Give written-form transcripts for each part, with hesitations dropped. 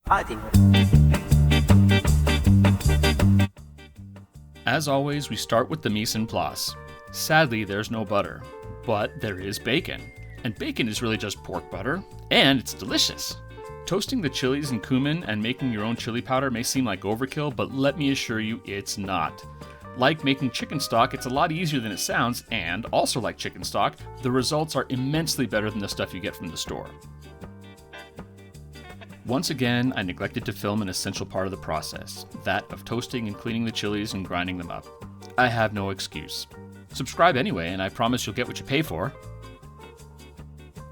Ottimo. As always, we start with the mise en place. Sadly, there's no butter, but there is bacon. And bacon is really just pork butter, and it's delicious. Toasting the chilies and cumin and making your own chili powder may seem like overkill, but let me assure you, it's not. Like making chicken stock, it's a lot easier than it sounds, and also like chicken stock, the results are immensely better than the stuff you get from the store. Once again, I neglected to film an essential part of the process, that of toasting and cleaning the chilies and grinding them up. I have no excuse. Subscribe anyway, and I promise you'll get what you pay for.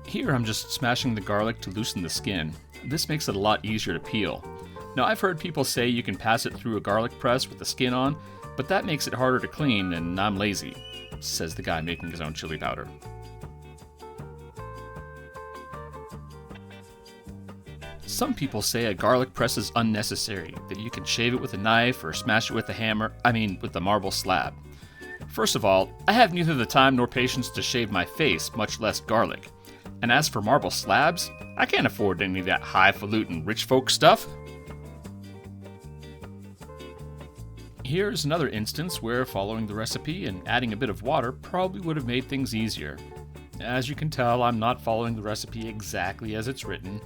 Here I'm just smashing the garlic to loosen the skin. This makes it a lot easier to peel. Now I've heard people say you can pass it through a garlic press with the skin on, but that makes it harder to clean and I'm lazy, says the guy making his own chili powder. Some people say a garlic press is unnecessary, that you can shave it with a knife or smash it with with a marble slab. First of all, I have neither the time nor patience to shave my face, much less garlic. And as for marble slabs, I can't afford any of that highfalutin rich folk stuff. Here's another instance where following the recipe and adding a bit of water probably would have made things easier. As you can tell, I'm not following the recipe exactly as it's written.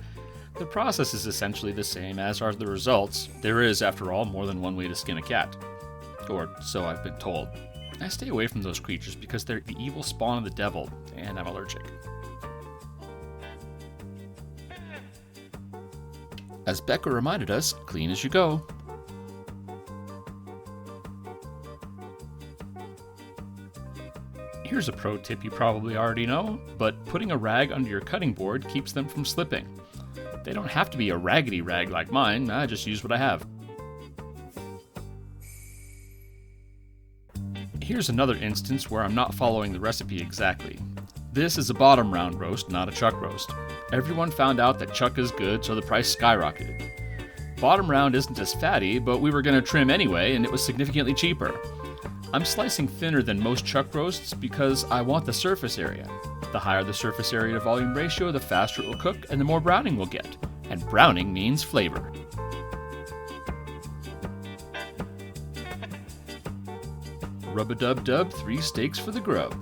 The process is essentially the same, as are the results. There is, after all, more than one way to skin a cat. Or so I've been told. I stay away from those creatures because they're the evil spawn of the devil, and I'm allergic. As Becca reminded us, clean as you go. Here's a pro tip you probably already know, but putting a rag under your cutting board keeps them from slipping. They don't have to be a raggedy rag like mine, I just use what I have. Here's another instance where I'm not following the recipe exactly. This is a bottom round roast, not a chuck roast. Everyone found out that chuck is good, so the price skyrocketed. Bottom round isn't as fatty, but we were going to trim anyway, and it was significantly cheaper. I'm slicing thinner than most chuck roasts because I want the surface area. The higher the surface area to volume ratio, the faster it will cook and the more browning we'll get. And browning means flavor. Rub-a-dub-dub, 3 steaks for the grub.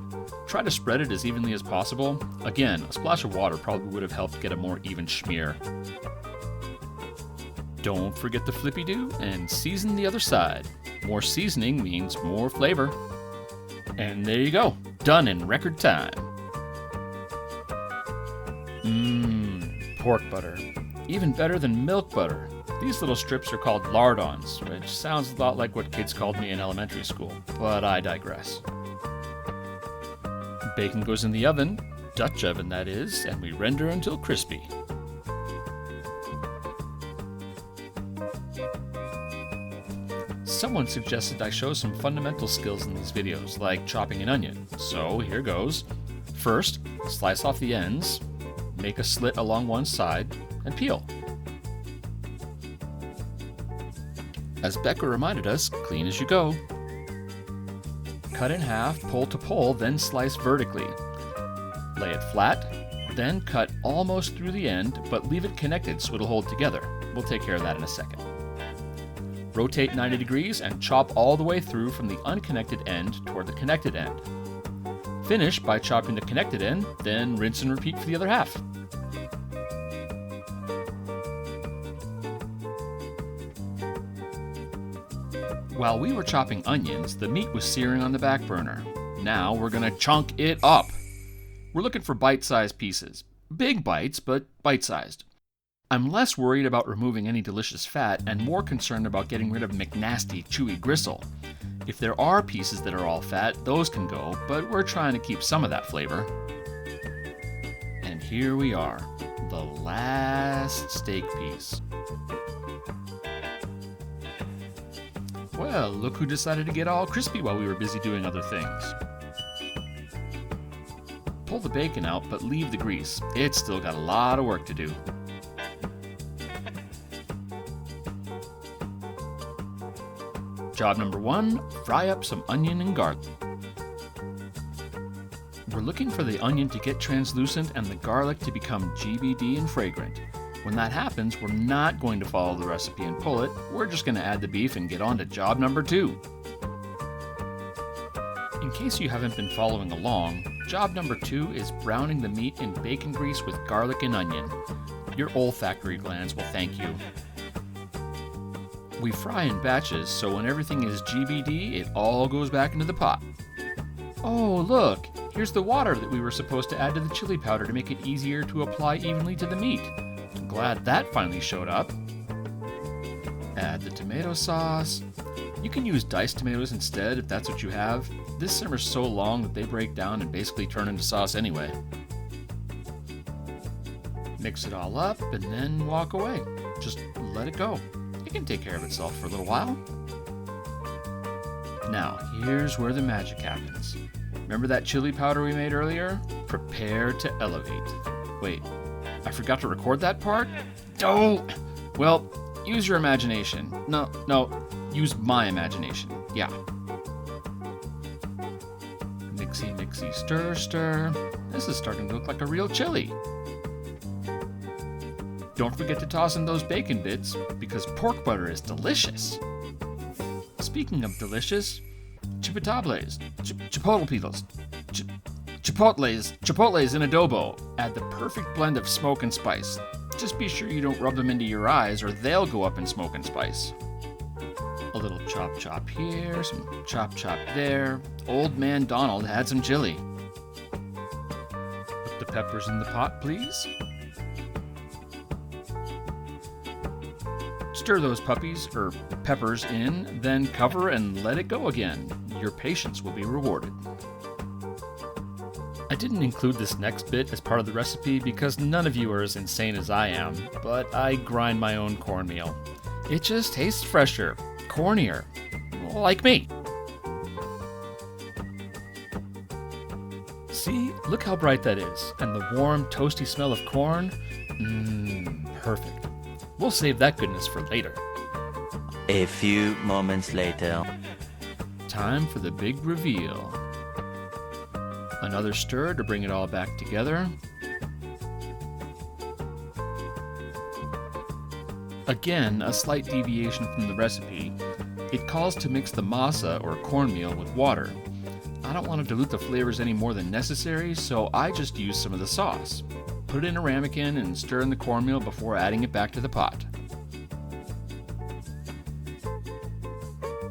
Try to spread it as evenly as possible. Again, a splash of water probably would have helped get a more even schmear. Don't forget the flippy-do and season the other side. More seasoning means more flavor. And there you go, done in record time. Pork butter. Even better than milk butter. These little strips are called lardons, which sounds a lot like what kids called me in elementary school, but I digress. Bacon goes in the oven, Dutch oven that is, and we render until crispy. Someone suggested I show some fundamental skills in these videos, like chopping an onion, so here goes. First, slice off the ends, make a slit along one side, and peel. As Becca reminded us, clean as you go. Cut in half, pole to pole, then slice vertically. Lay it flat, then cut almost through the end, but leave it connected so it'll hold together. We'll take care of that in a second. Rotate 90 degrees and chop all the way through from the unconnected end toward the connected end. Finish by chopping the connected end, then rinse and repeat for the other half. While we were chopping onions, the meat was searing on the back burner. Now we're gonna chunk it up. We're looking for bite-sized pieces. Big bites, but bite-sized. I'm less worried about removing any delicious fat and more concerned about getting rid of McNasty, chewy gristle. If there are pieces that are all fat, those can go, but we're trying to keep some of that flavor. And here we are, the last steak piece. Well, look who decided to get all crispy while we were busy doing other things. Pull the bacon out, but leave the grease. It's still got a lot of work to do. Job number 1, fry up some onion and garlic. We're looking for the onion to get translucent and the garlic to become GBD and fragrant. When that happens, we're not going to follow the recipe and pull it. We're just going to add the beef and get on to job number 2. In case you haven't been following along, job number 2 is browning the meat in bacon grease with garlic and onion. Your olfactory glands will thank you. We fry in batches, so when everything is GBD, it all goes back into the pot. Oh, look! Here's the water that we were supposed to add to the chili powder to make it easier to apply evenly to the meat. I'm glad that finally showed up. Add the tomato sauce. You can use diced tomatoes instead if that's what you have. This simmers so long that they break down and basically turn into sauce anyway. Mix it all up and then walk away. Just let it go. It can take care of itself for a little while. Now, here's where the magic happens. Remember that chili powder we made earlier? Prepare to elevate. Wait, I forgot to record that part? Oh! Well, use your imagination. No, use my imagination. Yeah. Mixy, mixy, stir, stir. This is starting to look like a real chili. Don't forget to toss in those bacon bits, because pork butter is delicious. Speaking of delicious, chipotles in adobo add the perfect blend of smoke and spice. Just be sure you don't rub them into your eyes or they'll go up in smoke and spice. A little chop chop here, some chop chop there. Old Man Donald had some chili. Put the peppers in the pot, please. Stir those peppers in, then cover and let it go again. Your patience will be rewarded. I didn't include this next bit as part of the recipe because none of you are as insane as I am, but I grind my own cornmeal. It just tastes fresher, cornier, like me. See, look how bright that is, and the warm, toasty smell of corn. Perfect. We'll save that goodness for later. A few moments later. Time for the big reveal. Another stir to bring it all back together. Again, a slight deviation from the recipe. It calls to mix the masa or cornmeal with water. I don't want to dilute the flavors any more than necessary, so I just use some of the sauce. Put it in a ramekin and stir in the cornmeal before adding it back to the pot.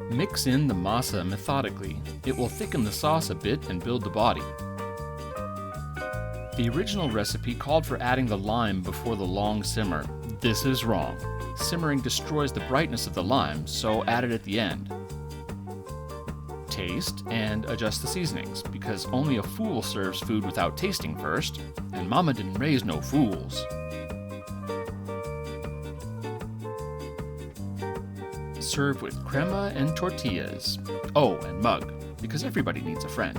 Mix in the masa methodically. It will thicken the sauce a bit and build the body. The original recipe called for adding the lime before the long simmer. This is wrong. Simmering destroys the brightness of the lime, so add it at the end. Taste and adjust the seasonings, because only a fool serves food without tasting first, and Mama didn't raise no fools. Serve with crema and tortillas. Oh, and mug, because everybody needs a friend.